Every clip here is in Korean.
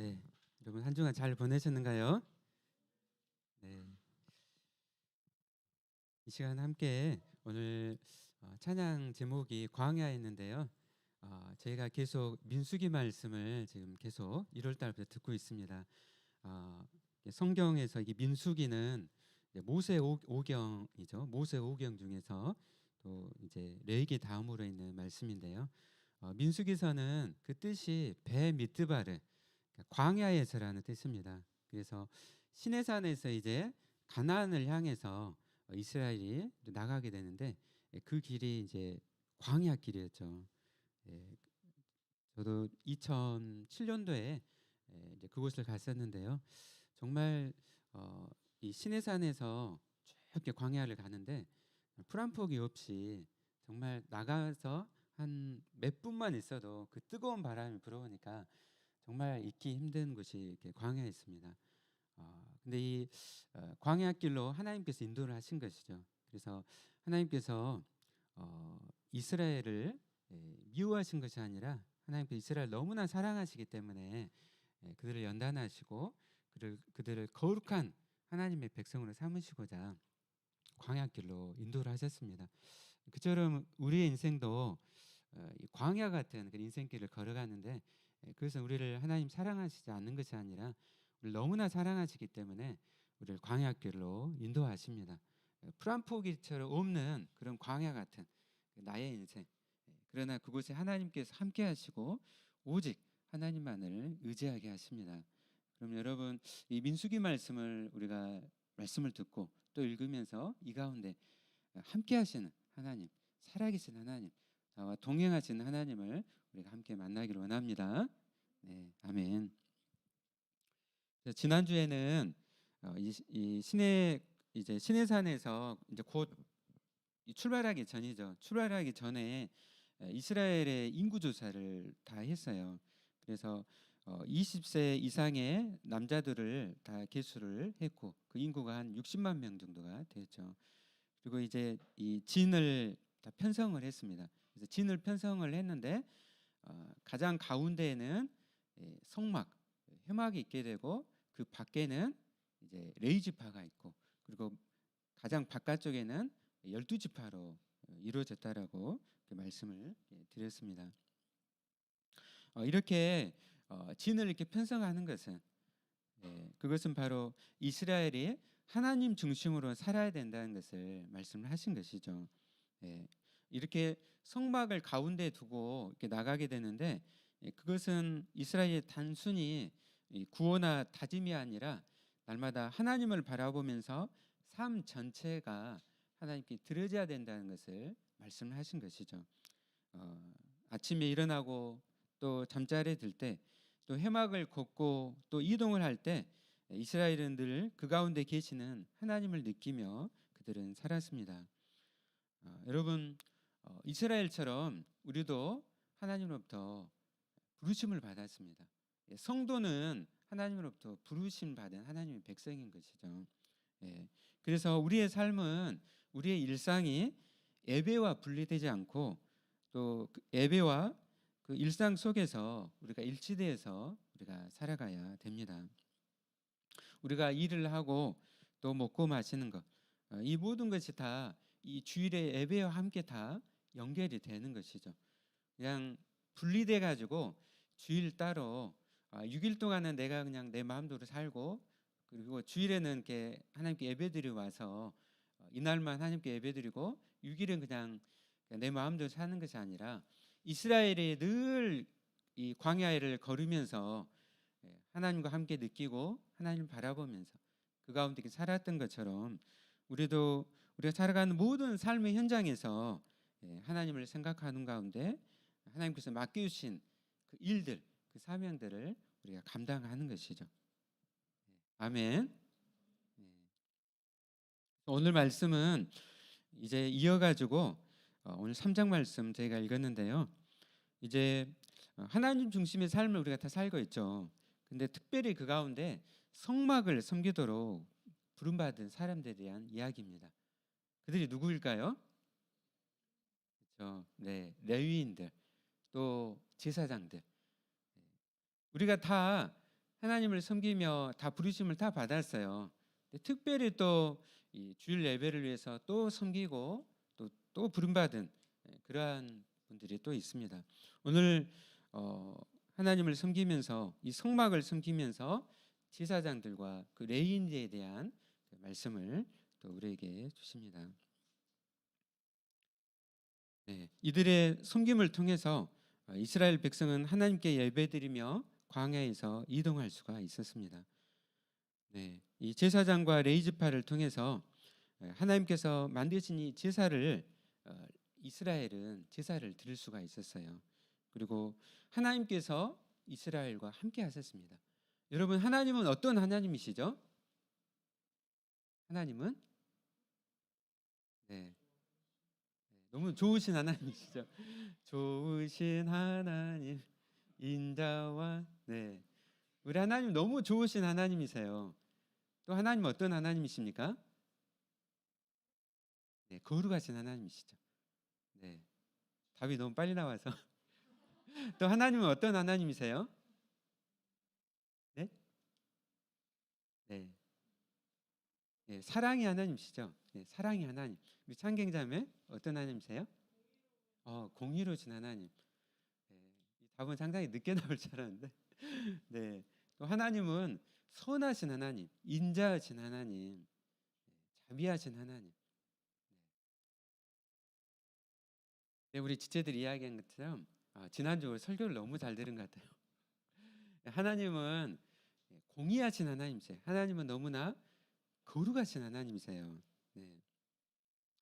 네, 여러분 한 주간 잘 보내셨는가요? 네, 이 시간 함께 오늘 찬양 제목이 광야였는데요. 저희가 계속 민수기 말씀을 지금 계속 1월 달부터 듣고 있습니다. 어, 성경에서 이 민수기는 이제 모세 오경이죠. 모세 오경 중에서 또 이제 레위기 다음으로 있는 말씀인데요. 민수기서는 그 뜻이 배 미트바르, 그러니까 광야에서라는 뜻입니다. 그래서 시내산에서 이제 가나안을 향해서 이스라엘이 나가게 되는데 그 길이 이제 광야 길이었죠. 예, 저도 2007년도에 이제 그곳을 갔었는데요. 정말 이 시내산에서 쭉 이렇게 광야를 가는데 풀 한 폭이 없이 정말 나가서 한 몇 분만 있어도 그 뜨거운 바람이 불어오니까 정말 있기 힘든 곳이 이렇게 광야였습니다. 근데 이 광야길로 하나님께서 인도를 하신 것이죠. 그래서 하나님께서 이스라엘을 미워하신 것이 아니라 하나님께서 이스라엘 너무나 사랑하시기 때문에 그들을 연단하시고 그들을 거룩한 하나님의 백성으로 삼으시고자 광야길로 인도를 하셨습니다. 그처럼 우리의 인생도 이 광야 같은 그 인생길을 걸어가는데 그것은 우리를 하나님 사랑하시지 않는 것이 아니라 우리를 너무나 사랑하시기 때문에 우리를 광야길로 인도하십니다. 풀 한 포기처럼 없는 그런 광야 같은 나의 인생. 그러나 그곳에 하나님께서 함께 하시고 오직 하나님만을 의지하게 하십니다. 그럼 여러분 이 민수기 말씀을 우리가 말씀을 듣고 또 읽으면서 이 가운데 함께 하시는 하나님, 살아계신 하나님, 저와 동행하시는 하나님을 우리가 함께 만나기를 원합니다. 네, 아멘. 지난주에는 이 시내 이제 시내산에서 이제 곧 출발하기 전이죠. 출발하기 전에 이스라엘의 인구 조사를 다 했어요. 그래서 20세 이상의 남자들을 다 계수를 했고 그 인구가 한 60만 명 정도가 됐죠. 그리고 이제 이 진을 다 편성을 했습니다. 그래서 진을 편성을 했는데 가장 가운데에는 성막, 회막이 있게 되고 그 밖에는 이제 레위지파가 있고 그리고 가장 바깥쪽에는 12지파로 이루어졌다라고 그 말씀을 드렸습니다. 이렇게 진을 이렇게 편성하는 것은 그것은 바로 이스라엘이 하나님 중심으로 살아야 된다는 것을 말씀을 하신 것이죠. 이렇게 성막을 가운데 두고 이렇게 나가게 되는데 그것은 이스라엘이 단순히 구호나 다짐이 아니라 날마다 하나님을 바라보면서 삶 전체가 하나님께 드려져야 된다는 것을 말씀을 하신 것이죠. 아침에 일어나고 또 잠자리에 들 때 또 해막을 걷고 또 이동을 할 때 이스라엘은 늘 그 가운데 계시는 하나님을 느끼며 그들은 살았습니다. 여러분 이스라엘처럼 우리도 하나님으로부터 부르심을 받았습니다. 성도는 하나님으로부터 부르심 받은 하나님의 백성인 것이죠. 그래서 우리의 삶은 우리의 일상이 예배와 분리되지 않고 또 그 예배와 그 일상 속에서 우리가 일치되어서 우리가 살아가야 됩니다. 우리가 일을 하고 또 먹고 마시는 것, 이 모든 것이 다 이 주일의 예배와 함께 다 연결이 되는 것이죠. 그냥 분리돼 가지고 주일 따로 6일 동안은 내가 그냥 내 마음대로 살고 그리고 주일에는 이렇게 하나님께 예배드리고 와서 이날만 하나님께 예배드리고 6일은 그냥 내 마음대로 사는 것이 아니라 이스라엘이 늘 이 광야를 걸으면서 하나님과 함께 느끼고 하나님을 바라보면서 그 가운데 살았던 것처럼 우리도 우리가 살아가는 모든 삶의 현장에서 하나님을 생각하는 가운데 하나님께서 맡겨주신 그 일들, 그 사명들을 우리가 감당하는 것이죠. 아멘. 오늘 말씀은 이제 이어가지고 오늘 3장 말씀 저희가 읽었는데요. 이제 하나님 중심의 삶을 우리가 다 살고 있죠. 근데 특별히 그 가운데 성막을 섬기도록 부름받은 사람들에 대한 이야기입니다. 그들이 누구일까요? 그렇죠. 네, 레위인들 또 제사장들. 우리가 다 하나님을 섬기며 다 부르심을 다 받았어요. 특별히 또 이 주일 예배를 위해서 또 섬기고 또 부름받은 그러한 분들이 또 있습니다. 오늘 하나님을 섬기면서 이 성막을 섬기면서 제사장들과 그 레위인들에 대한 그 말씀을 또 우리에게 주십니다. 이들의 섬김을 통해서 이스라엘 백성은 하나님께 예배드리며 광야에서 이동할 수가 있었습니다. 이 제사장과 레위지파를 통해서 하나님께서 만드신 이 제사를 이스라엘은 제사를 드릴 수가 있었어요. 그리고 하나님께서 이스라엘과 함께 하셨습니다. 여러분, 하나님은 어떤 하나님이시죠? 하나님은 너무 좋으신 하나님이시죠. 좋으신 하나님, 인자와 우리 하나님 너무 좋으신 하나님이세요. 또 하나님 어떤 하나님이십니까? 거룩하신 하나님이시죠. 답이 너무 빨리 나와서 또 하나님은 어떤 하나님이세요? 사랑의 하나님이시죠. 사랑의 하나님. 우리 창경자매 어떤 하나님이세요? 공의로우신 하나님. 이 답은 상당히 늦게 나올 줄 알았는데 또 하나님은 선하신 하나님, 인자하신 하나님, 자비하신 하나님. 우리 지체들이 이야기한 것처럼 지난주 설교를 너무 잘 들은 것 같아요. 하나님은 공의하신 하나님이세요. 하나님은 너무나 거룩하신 하나님이세요.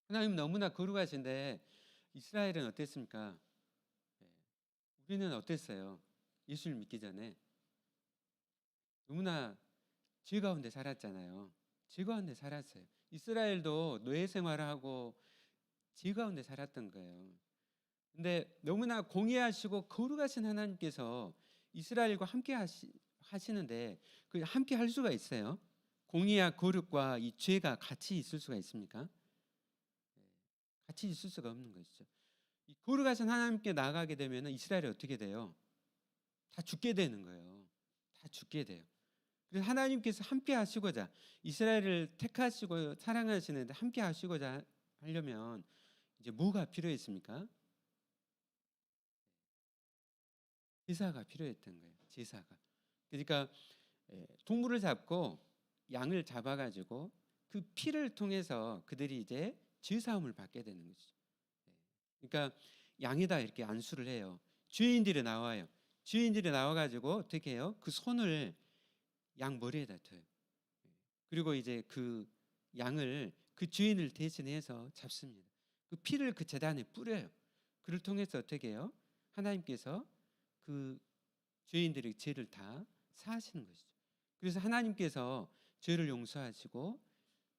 하나님은 너무나 거룩하신데 이스라엘은 어땠습니까? 우리는 어땠어요? 예수를 믿기 전에 너무나 죄 가운데 살았잖아요. 죄 가운데 살았어요. 이스라엘도 노예 생활을 하고 죄 가운데 살았던 거예요. 근데 너무나 공의하시고 거룩하신 하나님께서 이스라엘과 함께 하시는데 그 함께 할 수가 있어요? 공의와 거룩과 이 죄가 같이 있을 수가 있습니까? 같이 있을 수가 없는 것이죠. 이 거룩하신 하나님께 나아가게 되면 이스라엘이 어떻게 돼요? 다 죽게 되는 거예요. 다 죽게 돼요. 그래서 하나님께서 함께 하시고자 이스라엘을 택하시고 사랑하시는데 함께 하시고자 하려면 이제 뭐가 필요했습니까? 제사가 필요했던 거예요. 제사가. 그러니까 동물을 잡고 양을 잡아가지고 그 피를 통해서 그들이 이제 죄사함을 받게 되는 거죠. 그러니까 양에다 이렇게 안수를 해요. 죄인들이 나와요. 죄인들이 나와가지고 어떻게 해요? 그 손을 양 머리에다 둬요. 그리고 이제 그 양을 그 죄인을 대신해서 잡습니다. 그 피를 그 제단에 뿌려요. 그를 통해서 어떻게 해요? 하나님께서 그 죄인들의 죄를 다 사하시는 것이죠. 그래서 하나님께서 죄를 용서하시고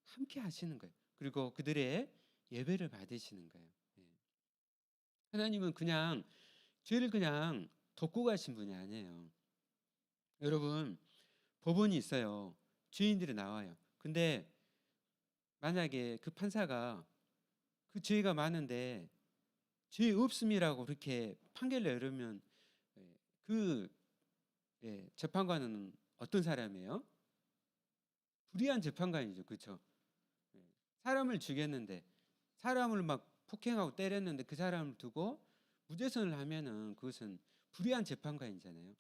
함께 하시는 거예요. 그리고 그들의 예배를 받으시는 거예요. 하나님은 그냥 죄를 그냥 덮고 가신 분이 아니에요. 여러분, 법원이 있어요. 죄인들이 나와요. 근데 만약에 그 판사가 그 죄가 많은데 죄 없음이라고 그렇게 판결을 내리면 그 재판관은 어떤 사람이에요? 불의한 재판관이죠. 그렇죠? 사람을 죽였는데 사람을 막 폭행하고 때렸는데 그 사람을 두고 무죄선을 하면은 그것은 불의한 재판관이잖아요.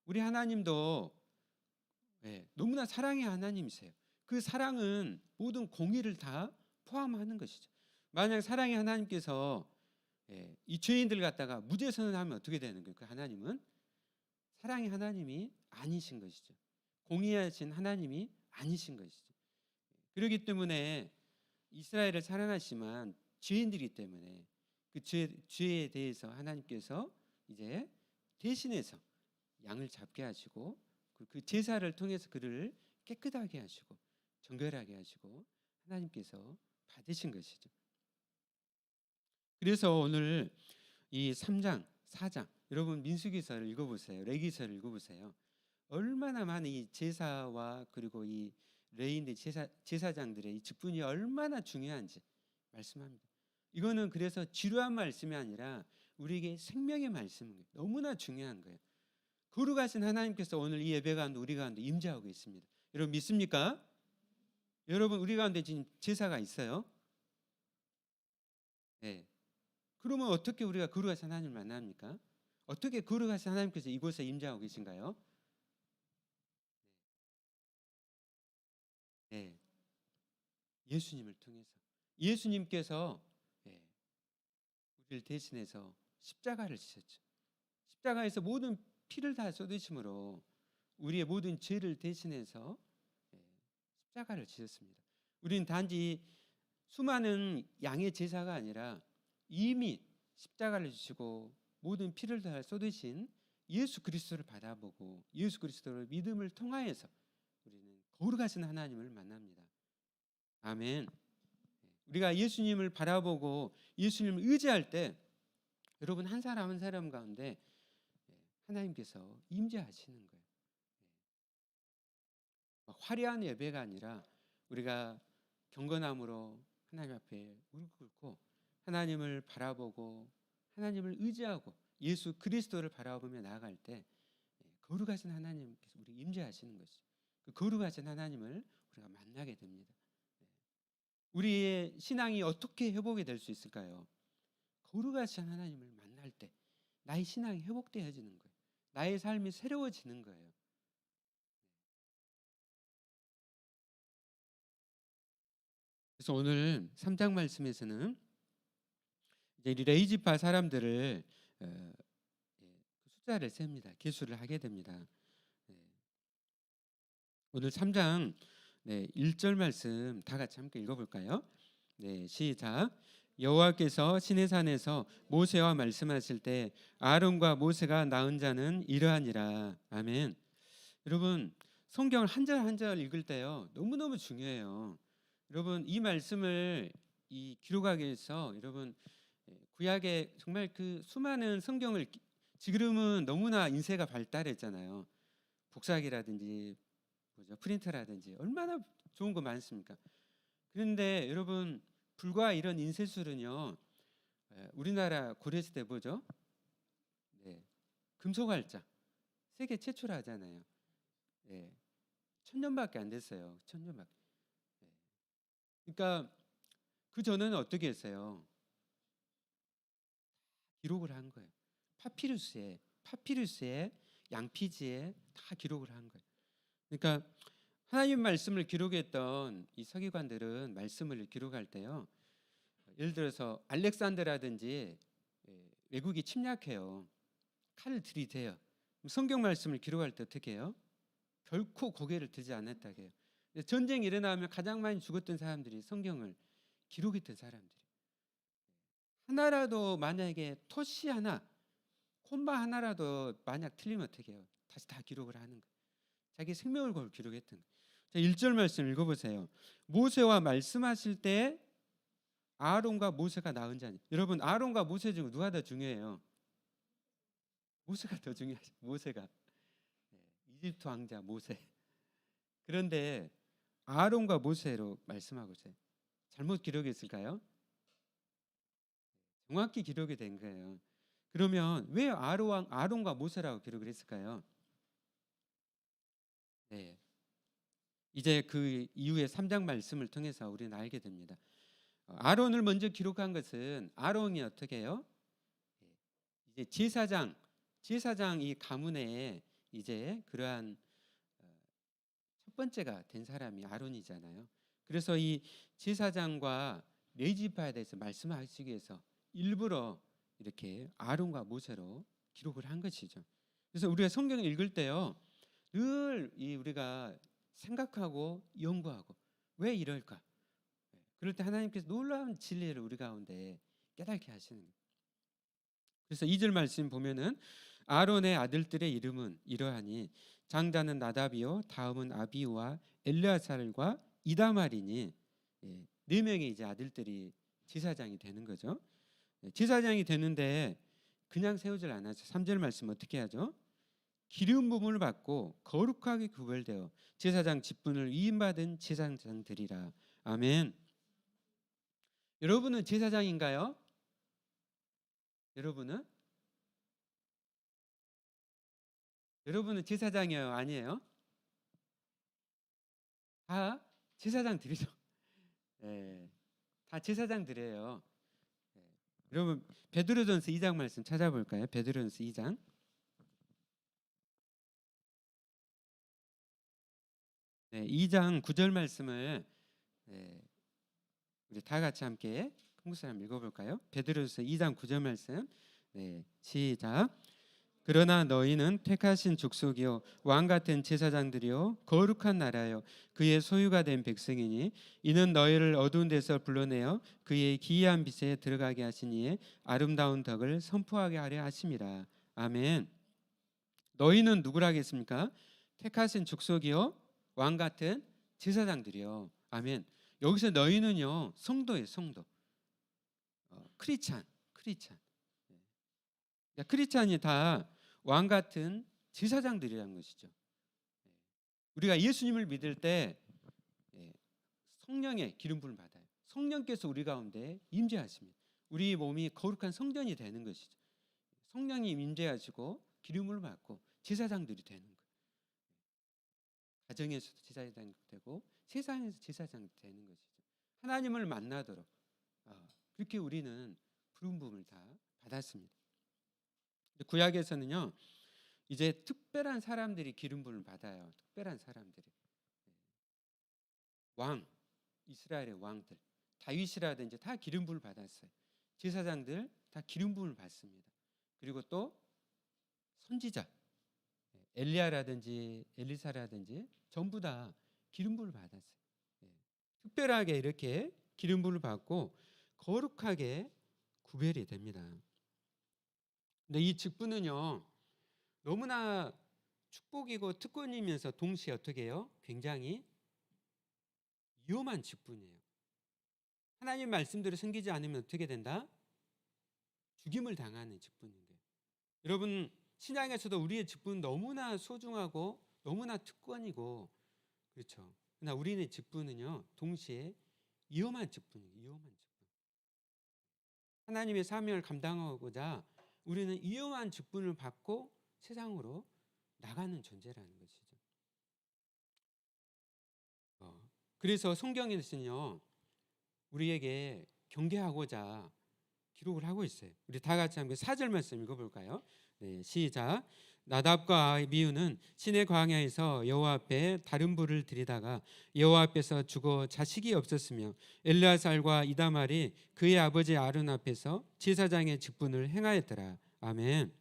우리 하나님도 너무나 사랑의 하나님이세요. 그 사랑은 모든 공의를 다 포함하는 것이죠. 만약 사랑의 하나님께서 이 죄인들 갖다가 무죄선을 하면 어떻게 되는 거예요? 그 하나님은 사랑의 하나님이 아니신 것이죠. 공의하신 하나님이 아니신 것이죠. 그렇기 때문에 이스라엘을 사랑하시지만 죄인들이기 때문에 그 죄에 대해서 하나님께서 이제 대신해서 양을 잡게 하시고 그 제사를 통해서 그를 깨끗하게 하시고 정결하게 하시고 하나님께서 받으신 것이죠. 그래서 오늘 이 3장, 4장 여러분 민수기서를 읽어보세요. 레위기서를 읽어보세요. 얼마나 많은 이 제사와 그리고 이 레위인들 제사장들의 이 직분이 얼마나 중요한지 말씀합니다. 이거는 그래서 지루한 말씀이 아니라 우리에게 생명의 말씀인 거예요. 너무나 중요한 거예요. 거룩하신 하나님께서 오늘 이 예배 가운데 우리 가운데 임재하고 있습니다. 여러분 믿습니까? 여러분 우리 가운데 지금 제사가 있어요. 네. 그러면 어떻게 우리가 거룩하신 하나님을 만납니까? 어떻게 거룩하신 하나님께서 이곳에 임재하고 계신가요? 네. 예수님을 통해서. 예수님께서 네, 우리를 대신해서 십자가를 지셨죠. 십자가에서 모든 피를 다 쏟으심으로 우리의 모든 죄를 대신해서 십자가를 지셨습니다. 우리는 단지 수많은 양의 제사가 아니라 이미 십자가를 지시고 모든 피를 다 쏟으신 예수 그리스도를 바라보고 예수 그리스도를 믿음을 통하여서 우리는 거룩하신 하나님을 만납니다. 아멘. 우리가 예수님을 바라보고 예수님을 의지할 때 여러분 한 사람 한 사람 가운데 하나님께서 임재하시는 거예요. 화려한 예배가 아니라 우리가 경건함으로 하나님 앞에 무릎 꿇고 하나님을 바라보고 하나님을 의지하고 예수 그리스도를 바라보며 나아갈 때 거룩하신 하나님께서 우리 임재하시는 것이죠. 그 거룩하신 하나님을 우리가 만나게 됩니다. 우리의 신앙이 어떻게 회복이 될 수 있을까요? 거룩하신 하나님을 만날 때 나의 신앙이 회복되어지는 거예요. 나의 삶이 새로워지는 거예요. 그래서 오늘 3장 말씀에서는 이제 레이지파 사람들을 그 숫자를 셉니다. 계수를 하게 됩니다. 오늘 3장 1절 말씀 다 같이 함께 읽어볼까요? 네, 시작. 여호와께서 시내산에서 모세와 말씀하실 때 아론과 모세가 낳은 자는 이러하니라. 아멘. 여러분 성경을 한 절 한 절 읽을 때요 너무너무 중요해요. 여러분 이 말씀을 기록하기 위해서 여러분 구약에 정말 그 수많은 성경을 지금은 너무나 인쇄가 발달했잖아요. 복사기라든지 프린터라든지 얼마나 좋은 거 많습니까? 그런데 여러분 불과 이런 인쇄술은요 우리나라 고려시대 뭐죠? 네, 금속활자 세계 최초로 하잖아요. 네, 1000년밖에 안 됐어요. 1000년밖에. 네. 그러니까 그 전에는 어떻게 했어요? 기록을 한 거예요. 파피루스에 양피지에 다 기록을 한 거예요. 그러니까 하나님 말씀을 기록했던 이 서기관들은 말씀을 기록할 때요. 예를 들어서 알렉산더라든지 외국이 침략해요. 칼을 들이대요. 성경 말씀을 기록할 때 어떻게 해요? 결코 고개를 들지 않았다고 해요. 전쟁이 일어나면 가장 많이 죽었던 사람들이 성경을 기록했던 사람들이. 하나라도 만약에 토시 하나, 콤마 하나라도 만약 틀리면 어떻게 해요? 다시 다 기록을 하는 거예요. 자기 생명을 걸고 기록했던 거예요. 자, 1절 말씀 읽어보세요. 모세와 말씀하실 때 아론과 모세가 낳은 자니. 여러분 아론과 모세 중 누가 더 중요해요? 모세가 더 중요하죠. 모세가. 이집트 왕자 모세. 그런데 아론과 모세로 말씀하고 있어요. 잘못 기록했을까요? 정확히 기록이 된 거예요. 그러면 왜 아론과 모세라고 기록을 했을까요? 네. 이제 그 이후에 3장 말씀을 통해서 우리는 알게 됩니다. 아론을 먼저 기록한 것은 아론이 어떻게 해요? 이제 제사장 이 가문에 이제 그러한 첫 번째가 된 사람이 아론이잖아요. 그래서 이 제사장과 레위지파에 대해서 말씀하시기 위해서 일부러 이렇게 아론과 모세로 기록을 한 것이죠. 그래서 우리가 성경을 읽을 때요 늘 우리가 생각하고 연구하고 왜 이럴까? 그럴 때 하나님께서 놀라운 진리를 우리 가운데 깨닫게 하시는 거예요. 그래서 2절 말씀 보면은 아론의 아들들의 이름은 이러하니 장자는 나답이요 다음은 아비우와 엘르아살과 이다말이니 네 명의 이제 아들들이 제사장이 되는 거죠. 제사장이 되는데 그냥 세우질 않아서 3절 말씀 어떻게 하죠? 기름 부음을 받고 거룩하게 구별되어 제사장 직분을 위임받은 제사장들이라. 아멘. 여러분은 제사장인가요? 여러분은 여러분은 제사장이에요, 아니에요? 다 제사장들이죠. 예, 다 제사장들이에요. 예. 여러분 베드로전서 2장 말씀 찾아볼까요? 베드로전서 2장. 네, 2장 9절 말씀을 우리 다 같이 함께 한국 사람 읽어볼까요? 베드로전서 2장 9절 말씀. 네, 시작. 그러나 너희는 택하신 족속이요 왕 같은 제사장들이요 거룩한 나라요 그의 소유가 된 백성이니 이는 너희를 어두운 데서 불러내어 그의 기이한 빛에 들어가게 하시니에 아름다운 덕을 선포하게 하려 하심이라. 아멘. 너희는 누구라겠습니까? 택하신 족속이요 왕 같은 제사장들이요. 아멘. 여기서 너희는요 성도예요, 성도. 크리스찬. 그러니까 크리스찬이 다 왕 같은 제사장들이라는 것이죠. 우리가 예수님을 믿을 때 성령의 기름 부음을 받아요. 성령께서 우리 가운데 임재하십니다. 우리 몸이 거룩한 성전이 되는 것이죠. 성령이 임재하시고 기름을 받고 제사장들이 되는 거예요. 가정에서도 제사장이 되고 세상에서 제사장이 되는 것이죠. 하나님을 만나도록 그렇게 우리는 부름 부음을 다 받았습니다. 구약에서는요 이제 특별한 사람들이 기름 부음을 받아요. 특별한 사람들이 왕, 이스라엘의 왕들, 다윗이라든지 다 기름 부음을 받았어요. 제사장들 다 기름 부음을 받습니다. 그리고 또 선지자 엘리야라든지 엘리사라든지 전부 다 기름 부음을 받았어요. 특별하게 이렇게 기름 부음을 받고 거룩하게 구별이 됩니다. 근데 이 직분은요 너무나 축복이고 특권이면서 동시에 어떻게 해요? 굉장히 위험한 직분이에요. 하나님 말씀대로 섬기지 않으면 어떻게 된다? 죽임을 당하는 직분인 거예요. 여러분 신앙에서도 우리의 직분은 너무나 소중하고 너무나 특권이고 그렇죠. 그러나 우리의 직분은요 동시에 위험한 직분이에요. 위험한 직분. 하나님의 사명을 감당하고자 우리는 위험한 직분을 받고 세상으로 나가는 존재라는 것이죠. 그래서 성경에서는요 우리에게 경계하고자 기록을 하고 있어요. 우리 다 같이 함께 4절 말씀 읽어볼까요? 네, 시작. 나답과 아비후는 시내 광야에서 여호와 앞에 다른 불을 들이다가 여호와 앞에서 죽어 자식이 없었으며 엘르아살과 이다말이 그의 아버지 아론 앞에서 제사장의 직분을 행하였더라. 아멘.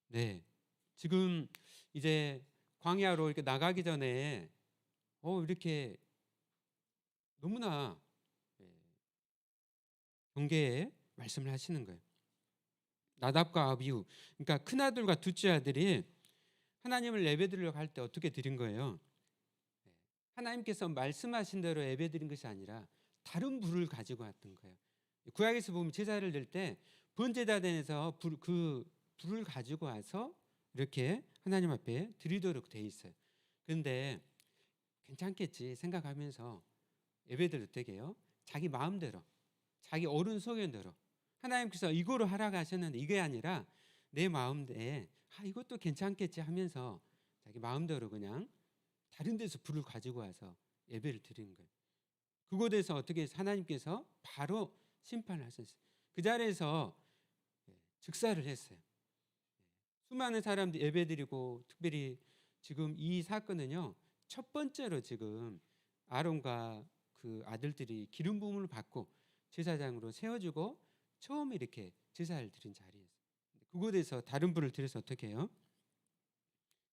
네, 지금 이제 광야로 이렇게 나가기 전에 이렇게 너무나 경계의 말씀을 하시는 거예요. 나답과 아비후, 그러니까 큰아들과 둘째 아들이 하나님을 예배드리려고 할 때 어떻게 드린 거예요? 하나님께서 말씀하신 대로 예배드린 것이 아니라 다른 불을 가지고 왔던 거예요. 구약에서 보면 제사를 드릴 때 번제단에서 그 불을 가지고 와서 이렇게 하나님 앞에 드리도록 돼 있어요. 그런데 괜찮겠지 생각하면서 예배드릴 때게요 자기 마음대로 자기 어른 소견대로 하나님께서 이거로 하라고 하셨는데 이게 아니라 내 마음대에 이것도 괜찮겠지 하면서 자기 마음대로 그냥 다른 데서 불을 가지고 와서 예배를 드리는 거예요. 그곳에서 어떻게 하나님께서 바로 심판을 하셨어요. 그 자리에서 즉사를 했어요. 수많은 사람들 예배드리고 특별히 지금 이 사건은요 첫 번째로 지금 아론과 그 아들들이 기름 부음을 받고 제사장으로 세워지고 처음 이렇게 제사를 드린 자리였어요. 그곳에서 다른 불을 들여서 어떻게 해요?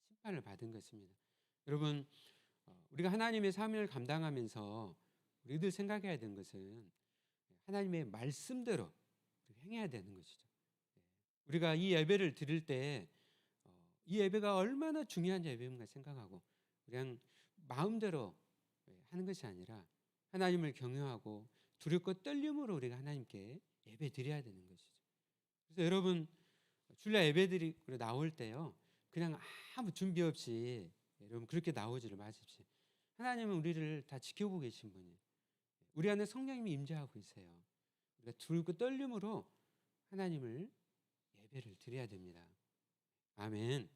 심판을 받은 것입니다. 여러분 우리가 하나님의 사명을 감당하면서 우리들 생각해야 되는 것은 하나님의 말씀대로 행해야 되는 것이죠. 우리가 이 예배를 드릴 때 이 예배가 얼마나 중요한 예배인가 생각하고 그냥 마음대로 하는 것이 아니라 하나님을 경외하고 두렵고 떨림으로 우리가 하나님께 예배 드려야 되는 것이죠. 그래서 여러분 주일날 예배 드리고 나올 때요 그냥 아무 준비 없이 여러분 그렇게 나오지를 마십시오. 하나님은 우리를 다 지켜보고 계신 분이에요. 우리 안에 성령님이 임재하고 있어요. 우리가 두렵고 떨림으로 하나님을 예배를 드려야 됩니다. 아멘.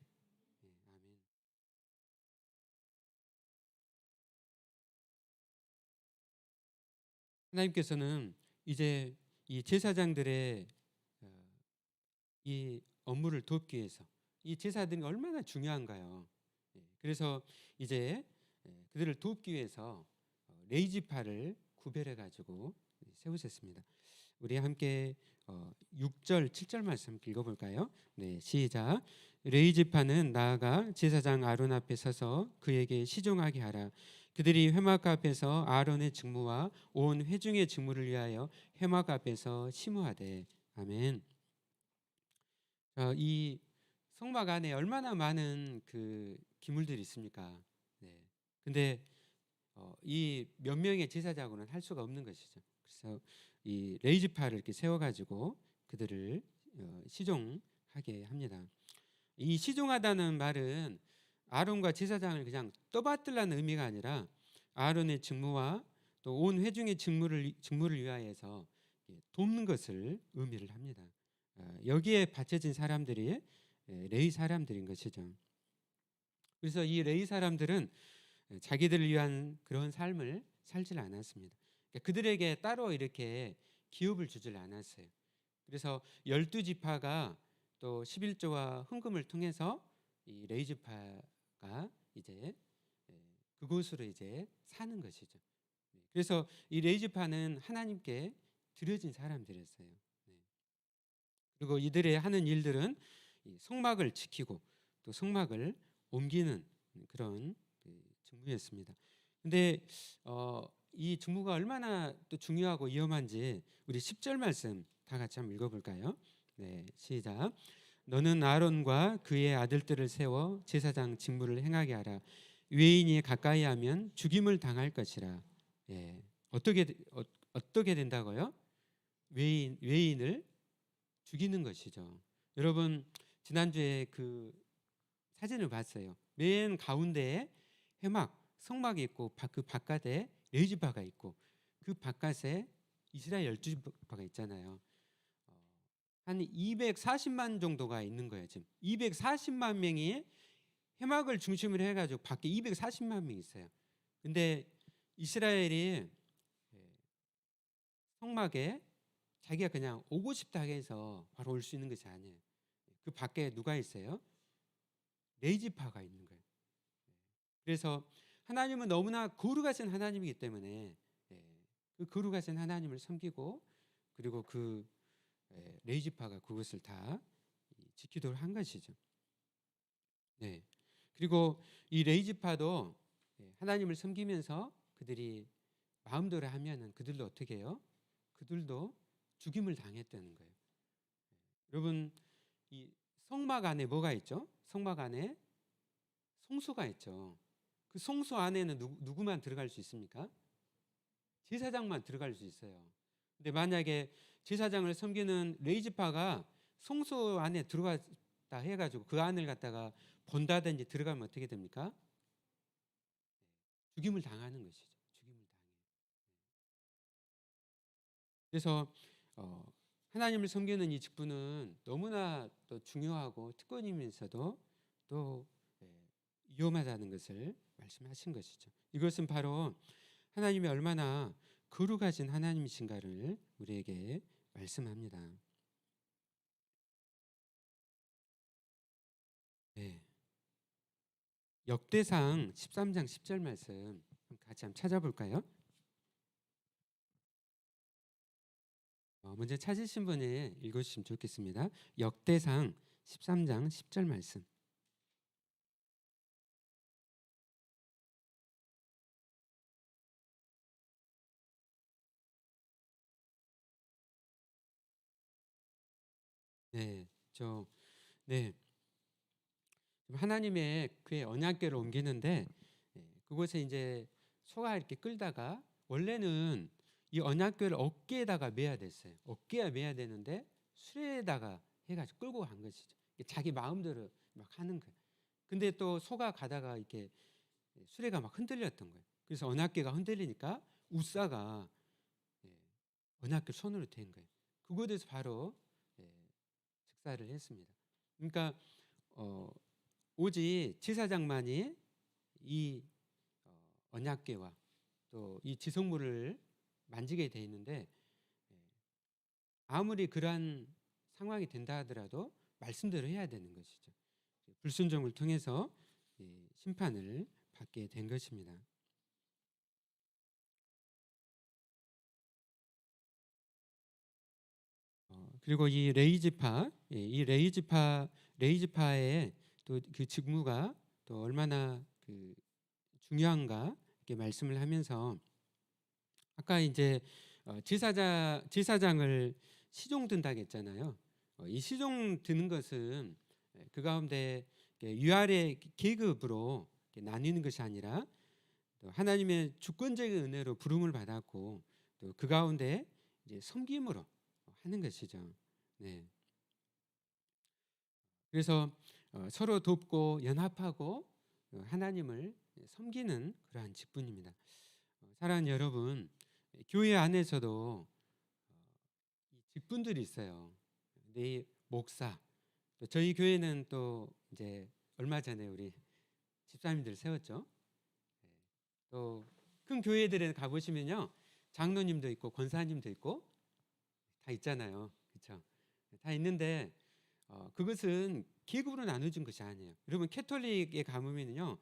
하나님께서는 이제 이 제사장들의 이 업무를 돕기 위해서 이 제사들이 얼마나 중요한가요? 그래서 이제 그들을 돕기 위해서 레이지파를 구별해 가지고 세우셨습니다. 우리 함께 6절, 7절 말씀 읽어볼까요? 네, 시작. 레이지파는 나아가 제사장 아론 앞에 서서 그에게 시종하게 하라. 그들이 회막 앞에서 아론의 직무와 온 회중의 직무를 위하여 회막 앞에서 심우하되. 아멘. 이 성막 안에 얼마나 많은 그 기물들이 있습니까? 네. 근데 이 몇 명의 제사장으로는 할 수가 없는 것이죠. 그래서 이 레이지파를 이렇게 세워가지고 그들을 시종하게 합니다. 이 시종하다는 말은 아론과 제사장을 그냥 떠받들라는 의미가 아니라 아론의 직무와 또 온 회중의 직무를 위하여서 돕는 것을 의미를 합니다. 여기에 바쳐진 사람들이 레위 사람들인 것이죠. 그래서 이 레위 사람들은 자기들을 위한 그런 삶을 살질 않았습니다. 그러니까 그들에게 따로 이렇게 기업을 주질 않았어요. 그래서 12지파가 또 11조와 헌금을 통해서 이 레위 지파가 이제 그곳으로 이제 사는 것이죠. 그래서 이 레위 지파는 하나님께 드려진 사람들이었어요. 그리고 이들의 하는 일들은 이 성막을 지키고 또 성막을 옮기는 그런 직무였습니다. 근데 이 직무가 얼마나 또 중요하고 위험한지 우리 10절 말씀 다 같이 한번 읽어볼까요? 네, 시작. 너는 아론과 그의 아들들을 세워 제사장 직무를 행하게 하라. 외인이 가까이 하면 죽임을 당할 것이라. 예, 어떻게 된다고요? 외인을 죽이는 것이죠. 여러분 지난주에 그 사진을 봤어요. 맨 가운데에 회막 성막이 있고 그 바깥에 레위지파가 있고 그 바깥에 이스라엘 12지파가 있잖아요. 한 240만 정도가 있는 거예요. 지금 240만 명이 회막을 중심으로 해가지고 밖에 240만 명이 있어요. 근데 이스라엘이 성막에 자기가 그냥 오고 싶다 해서 바로 올 수 있는 것이 아니에요. 그 밖에 누가 있어요? 레이지파가 있는 거예요. 그래서 하나님은 너무나 거룩하신 하나님이기 때문에 그 거룩하신 하나님을 섬기고 그리고 그 레이지파가 그것을 다 지키도록 한 것이죠. 네. 그리고 이 레이지파도 하나님을 섬기면서 그들이 마음대로 하면은 그들도 어떻게 해요? 그들도 죽임을 당했다는 거예요. 여러분 이 성막 안에 뭐가 있죠? 성막 안에 성소가 있죠. 그 성소 안에는 누구만 들어갈 수 있습니까? 제사장만 들어갈 수 있어요. 근데 만약에 제사장을 섬기는 레이지파가 성소 안에 들어갔다 해가지고 그 안을 갖다가 본다든지 들어가면 어떻게 됩니까? 죽임을 당하는 것이죠. 죽임을 당해요. 그래서 하나님을 섬기는 이 직분은 너무나 또 중요하고 특권이면서도 또 위험하다는 것을 말씀하신 것이죠. 이것은 바로 하나님이 얼마나 거룩하신 하나님이신가를 우리에게 말씀합니다. 네. 역대상 13장 10절 말씀 같이 한번 찾아볼까요? 먼저 찾으신 분이 읽어주시면 좋겠습니다. 역대상 13장 10절 말씀. 네, 네, 하나님의 그의 언약궤를 옮기는데 그곳에 이제 소가 이렇게 끌다가 원래는 이 언약궤를 어깨에다가 매야 됐어요. 어깨에 매야 되는데 수레에다가 해가지고 끌고 간 것이죠. 자기 마음대로 막 하는 거예요. 근데 또 소가 가다가 이렇게 수레가 막 흔들렸던 거예요. 그래서 언약궤가 흔들리니까 우사가 언약궤 손으로 댄 거예요. 그곳에서 바로 즉사를 했습니다. 그러니까 오직 제사장만이 이 언약궤와 또 이 지성물을 만지게 돼 있는데 아무리 그러한 상황이 된다 하더라도 말씀대로 해야 되는 것이죠. 불순종을 통해서 심판을 받게 된 것입니다. 그리고 이 레이지파의 또 그 직무가 또 얼마나 그 중요한가 이렇게 말씀을 하면서 아까 이제 제사장을 시종 든다고 했잖아요. 이 시종 드는 것은 그 가운데 위아래 계급으로 나뉘는 것이 아니라 또 하나님의 주권적인 은혜로 부름을 받았고 또 그 가운데 이제 섬김으로 하는 것이죠. 네. 그래서 서로 돕고 연합하고 하나님을 섬기는 그러한 직분입니다. 사랑하는 여러분, 교회 안에서도 이 직분들이 있어요. 근데 이 목사, 또 저희 교회는 또 이제 얼마 전에 우리 집사님들 세웠죠. 또 큰 교회들에 가보시면요, 장로님도 있고 권사님도 있고 다 있잖아요, 그렇죠? 다 있는데 그것은 계급으로 나눠진 것이 아니에요. 여러분 캐톨릭에 가보면요,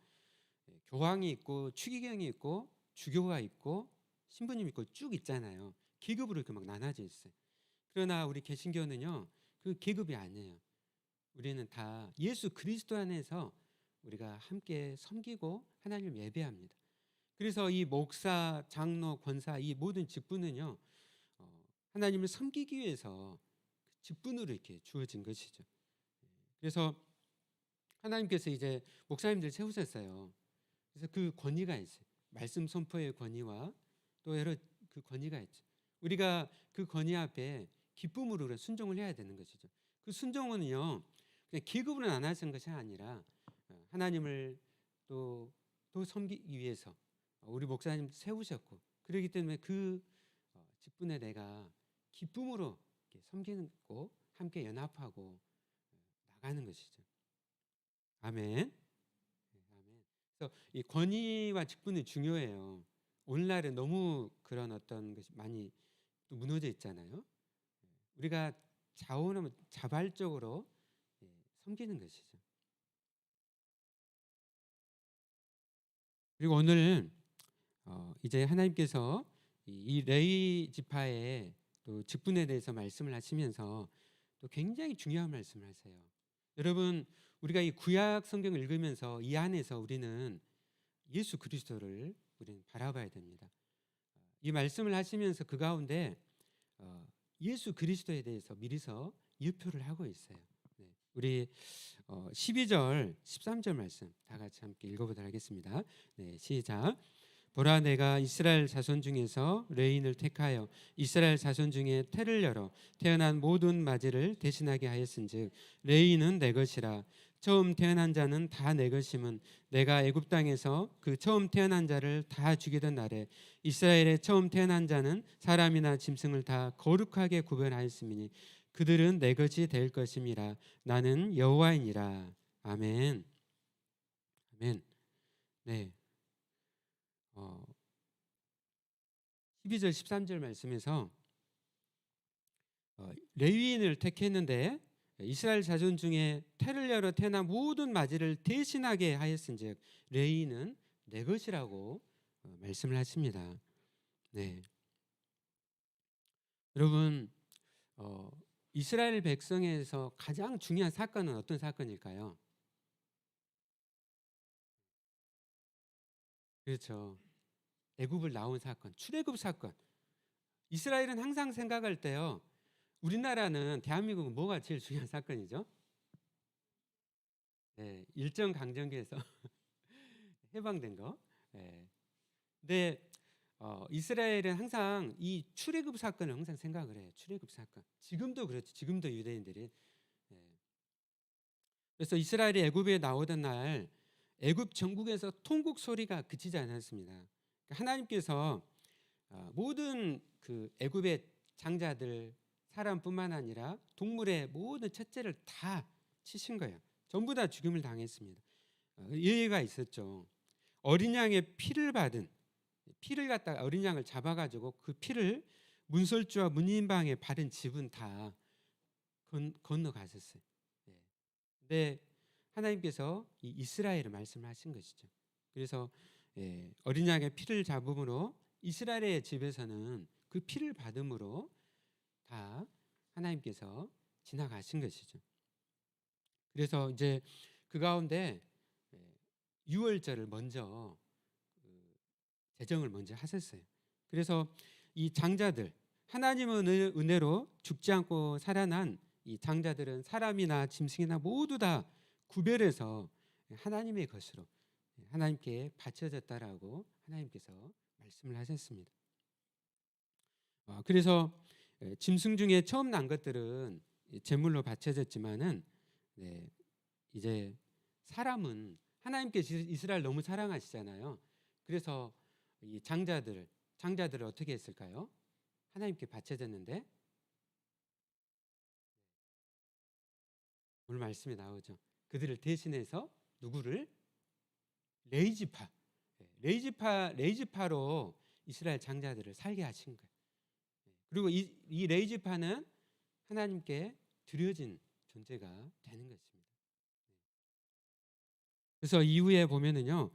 교황이 있고 추기경이 있고 주교가 있고 신부님 있고 쭉 있잖아요. 계급으로 이렇게 막 나눠져 있어요. 그러나 우리 개신교는요, 그 계급이 아니에요. 우리는 다 예수 그리스도 안에서 우리가 함께 섬기고 하나님을 예배합니다. 그래서 이 목사, 장로, 권사 이 모든 직분은요, 하나님을 섬기기 위해서 그 직분으로 이렇게 주어진 것이죠. 그래서 하나님께서 이제 목사님들 세우셨어요. 그래서 그 권위가 있어요. 말씀 선포의 권위와 또 여러 그 권위가 있죠. 우리가 그 권위 앞에 기쁨으로 순종을 해야 되는 것이죠. 그 순종은요, 그냥 계급으로 나눠진 것이 아니라 하나님을 또 섬기기 위해서 우리 목사님 세우셨고, 그렇기 때문에 그 직분에 내가 기쁨으로 섬기는 거 함께 연합하고 나가는 것이죠. 아멘. 아멘. 그래서 이 권위와 직분이 중요해요. 오늘날은 너무 그런 어떤 것이 많이 또 무너져 있잖아요. 우리가 자발적으로 섬기는 것이죠. 그리고 오늘 이제 하나님께서 이 레위 지파의 또 직분에 대해서 말씀을 하시면서 또 굉장히 중요한 말씀을 하세요. 여러분, 우리가 이 구약 성경을 읽으면서 이 안에서 우리는 예수 그리스도를 우리는 바라봐야 됩니다. 이 말씀을 하시면서 그 가운데 예수 그리스도에 대해서 미리서 예표를 하고 있어요. 네. 우리 12절, 13절 말씀 다 같이 함께 읽어보도록 하겠습니다. 네, 시작. 보라, 내가 이스라엘 자손 중에서 레인을 택하여 이스라엘 자손 중에 태를 열어 태어난 모든 마지를 대신하게 하였은즉 레인은 내 것이라. 처음 태어난 자는 다 내 것임은 내가 애굽 땅에서 그 처음 태어난 자를 다 죽이던 날에 이스라엘의 처음 태어난 자는 사람이나 짐승을 다 거룩하게 구별하였음이니 그들은 내 것이 될 것임이라. 나는 여호와이니라. 아멘. 아멘. 네. 12절 13절 말씀에서 레위인을 택했는데 이스라엘 자손 중에 태를 열어 태어난 모든 마지를 대신하게 하였은즉 레위인은 내 것이라고 말씀을 하십니다. 네. 여러분, 이스라엘 백성에서 가장 중요한 사건은 어떤 사건일까요? 그렇죠. 애굽을 나온 사건, 출애굽 사건. 이스라엘은 항상 생각할 때요, 우리나라는 대한민국은 뭐가 제일 중요한 사건이죠? 네, 일정 강점기에서 해방된 거. 네. 근데 이스라엘은 항상 이 출애굽 사건을 항상 생각을 해요. 출애굽 사건. 지금도 그렇죠. 지금도 유대인들이. 네. 그래서 이스라엘이 애굽에 나오던 날 애굽 전국에서 통곡 소리가 그치지 않았습니다. 그러니까 하나님께서 모든 그 애굽의 장자들 사람뿐만 아니라 동물의 모든 첫째를 다 치신 거예요. 전부 다 죽임을 당했습니다. 예외가 있었죠. 어린 양의 피를 받은 피를 갖다가 어린 양을 잡아가지고 그 피를 문설주와 문인방에 바른 집은 다 건너가셨어요. 예. 근데 하나님께서 이 이스라엘을 말씀하신 것이죠. 그래서 어린 양의 피를 잡음으로 이스라엘의 집에서는 그 피를 받음으로 다 하나님께서 지나가신 것이죠. 그래서 이제 그 가운데 유월절을 먼저 제정을 먼저 하셨어요. 그래서 이 장자들, 하나님의 은혜로 죽지 않고 살아난 이 장자들은 사람이나 짐승이나 모두 다 구별해서 하나님의 것으로 하나님께 바쳐졌다라고 하나님께서 말씀을 하셨습니다. 그래서 짐승 중에 처음 난 것들은 제물로 바쳐졌지만은 이제 사람은 하나님께서 이스라엘 너무 사랑하시잖아요. 그래서 이 장자들을 어떻게 했을까요? 하나님께 바쳐졌는데 오늘 말씀에 나오죠. 그들을 대신해서 누구를? 레이지파로 이스라엘 장자들을 살게 하신 거예요. 그리고 이 레이지파는 하나님께 드려진 존재가 되는 것입니다. 그래서 이후에 보면은요,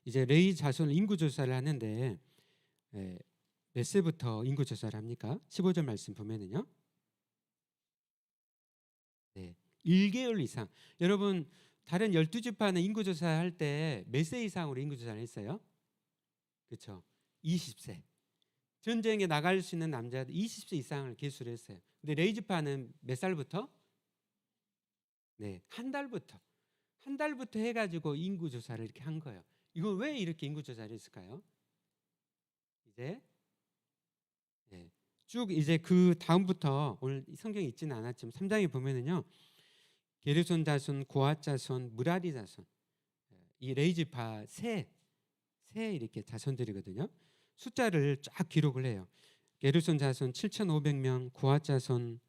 이제 레이 자손 인구 조사를 하는데 몇 세부터 인구 조사를 합니까? 15절 말씀 보면은요, 1개월 이상. 여러분 다른 12지파는 인구 조사할 때 몇 세 이상으로 인구 조사를 했어요? 그렇죠. 20세. 전쟁에 나갈 수 있는 남자들 20세 이상을 계수를 했어요. 근데 레이지파는 몇 살부터? 한 달부터 해가지고 인구 조사를 이렇게 한 거예요. 이거 왜 이렇게 인구 조사를 했을까요? 이제 쭉 이제 그 다음부터 오늘 성경에 있지는 않았지만 3장에 보면은요, 게르손 자손, 고앗 자손, 무라리 자손, 이 레이지파 세 이렇게 자손들이거든요. 숫자를 쫙 기록을 해요. 게르손 자손 7,500명, 고앗 자손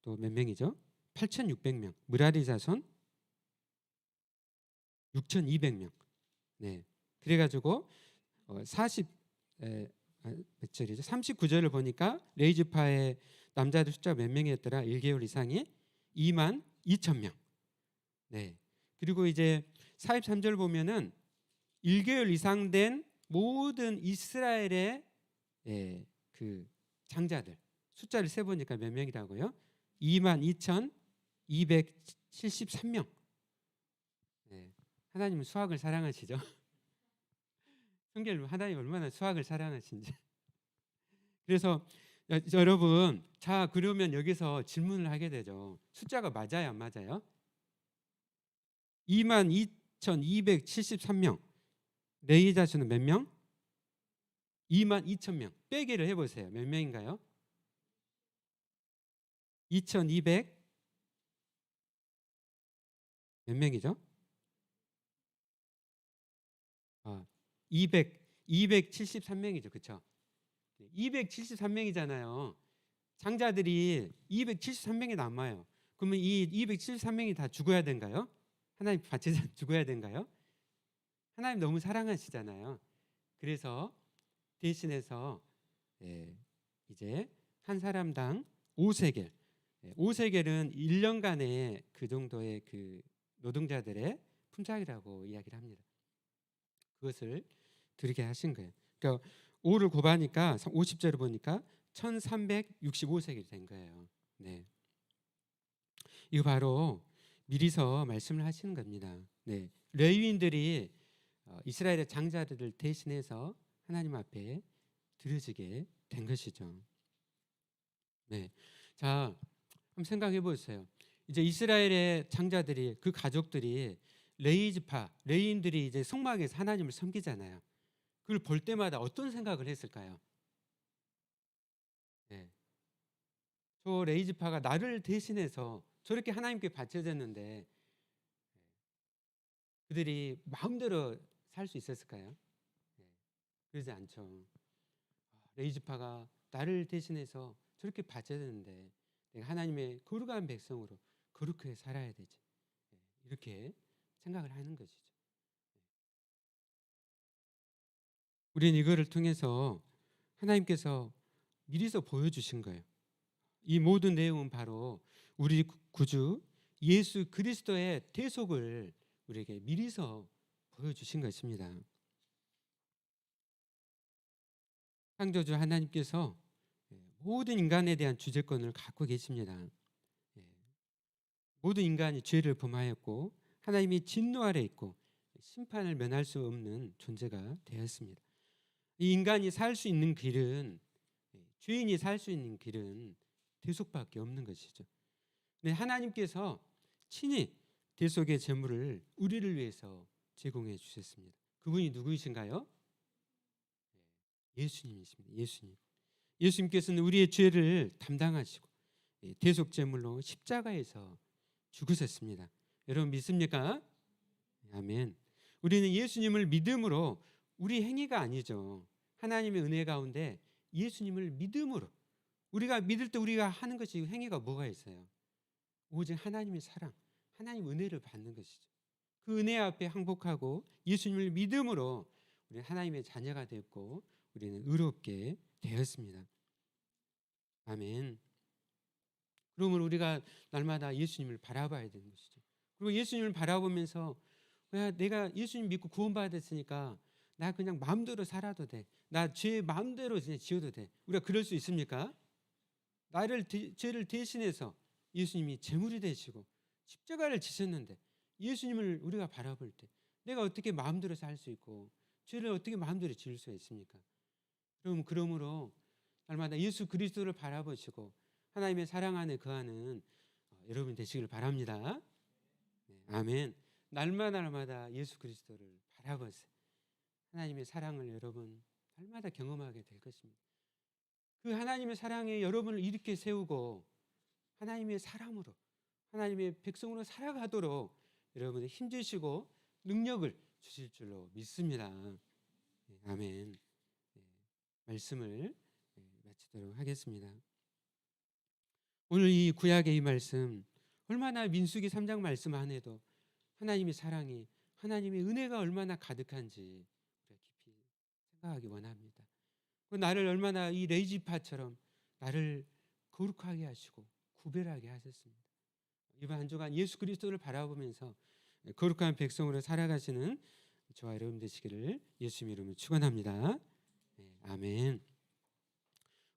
또 몇 명이죠? 8,600명, 무라리 자손 6,200명. 그래가지고 몇 절이죠? 39절을 보니까 레이지파의 남자들 숫자가 몇 명이었더라? 1개월 이상이 22,000명. 그리고 이제 43절 보면은 1개월 이상 된 모든 이스라엘의 그 장자들 숫자를 세 보니까 몇 명이라고요? 22,273명. 하나님은 수학을 사랑하시죠? 성경을 하나님 얼마나 수학을 사랑하신지. 그래서 여러분, 자 그러면 여기서 질문을 하게 되죠. 숫자가 맞아요, 안 맞아요? 22,273명. 레위 자손은 몇 명? 22,000명. 빼기를 해보세요. 몇 명인가요? 2,200 몇 명이죠? 273명이죠. 그렇죠? 273명이잖아요. 장자들이 273명이 남아요. 그러면 이 273명이 다 죽어야 된가요? 하나님 바쳐서 죽어야 된가요? 하나님 너무 사랑하시잖아요. 그래서 대신해서 이제 한 사람당 5세겔. 5세겔은 1년간의 그 정도의 그 노동자들의 품삯이라고 이야기를 합니다. 그것을 드리게 하신 거예요. 그러니까 5를 곱하니까 50절을 보니까 1,365세겔이 된 거예요. 이거 바로 미리서 말씀을 하시는 겁니다. 레위인들이 이스라엘의 장자들을 대신해서 하나님 앞에 드려지게 된 것이죠. 자, 한번 생각해 보세요. 이제 이스라엘의 장자들이 그 가족들이 레위인들이 이제 성막에서 하나님을 섬기잖아요. 그걸 볼 때마다 어떤 생각을 했을까요? 저 레위지파가 나를 대신해서 저렇게 하나님께 바쳐졌는데 그들이 마음대로 살 수 있었을까요? 그러지 않죠. 레위지파가 나를 대신해서 저렇게 바쳐졌는데 내가 하나님의 거룩한 백성으로 거룩하게 살아야 되지. 이렇게 생각을 하는 것이죠. 우리는 이거를 통해서 하나님께서 미리서 보여주신 거예요. 이 모든 내용은 바로 우리 구주 예수 그리스도의 대속을 우리에게 미리서 보여주신 것입니다. 창조주 하나님께서 모든 인간에 대한 주재권을 갖고 계십니다. 모든 인간이 죄를 범하였고 하나님이 진노 아래 있고 심판을 면할 수 없는 존재가 되었습니다. 이 인간이 살 수 있는 길은, 죄인이 살 수 있는 길은 대속밖에 없는 것이죠. 근데 하나님께서 친히 대속의 제물을 우리를 위해서 제공해 주셨습니다. 그분이 누구이신가요? 예수님이십니다. 예수님. 예수님께서는 우리의 죄를 담당하시고 대속 제물로 십자가에서 죽으셨습니다. 여러분 믿습니까? 아멘. 우리는 예수님을 믿음으로, 우리 행위가 아니죠. 하나님의 은혜 가운데 예수님을 믿음으로, 우리가 믿을 때 우리가 하는 것이, 행위가 뭐가 있어요? 오직 하나님의 사랑, 하나님 은혜를 받는 것이죠. 그 은혜 앞에 항복하고 예수님을 믿음으로 우리 하나님의 자녀가 되었고 우리는 의롭게 되었습니다. 아멘. 그러면 우리가 날마다 예수님을 바라봐야 되는 것이죠. 그리고 예수님을 바라보면서, 야, 내가 예수님 믿고 구원받았으니까 나 그냥 마음대로 살아도 돼, 나 죄 마음대로 그냥 지어도 돼, 우리가 그럴 수 있습니까? 죄를 대신해서 예수님이 제물이 되시고 십자가를 지셨는데 예수님을 우리가 바라볼 때 내가 어떻게 마음대로 살 수 있고 죄를 어떻게 마음대로 지을 수 있습니까? 그러므로 날마다 예수 그리스도를 바라보시고 하나님의 사랑 안에 거하는 여러분 되시길 바랍니다. 아멘. 날마다 예수 그리스도를 바라보세요. 하나님의 사랑을 여러분 날마다 경험하게 될 것입니다. 그 하나님의 사랑에 여러분을 이렇게 세우고 하나님의 사람으로, 하나님의 백성으로 살아가도록 여러분의 힘주시고 능력을 주실 줄로 믿습니다. 아멘. 말씀을 마치도록 하겠습니다. 오늘 이 구약의 이 말씀, 얼마나 민수기 3장 말씀 안에도 하나님의 사랑이, 하나님의 은혜가 얼마나 가득한지 우리가 깊이 생각하기 원합니다. 나를 얼마나 이 레이지파처럼 나를 거룩하게 하시고 구별하게 하셨습니다. 이번 한 주간 예수 그리스도를 바라보면서 거룩한 백성으로 살아가시는 저와 여러분 되시기를 예수님 이름으로 축원합니다. 아멘.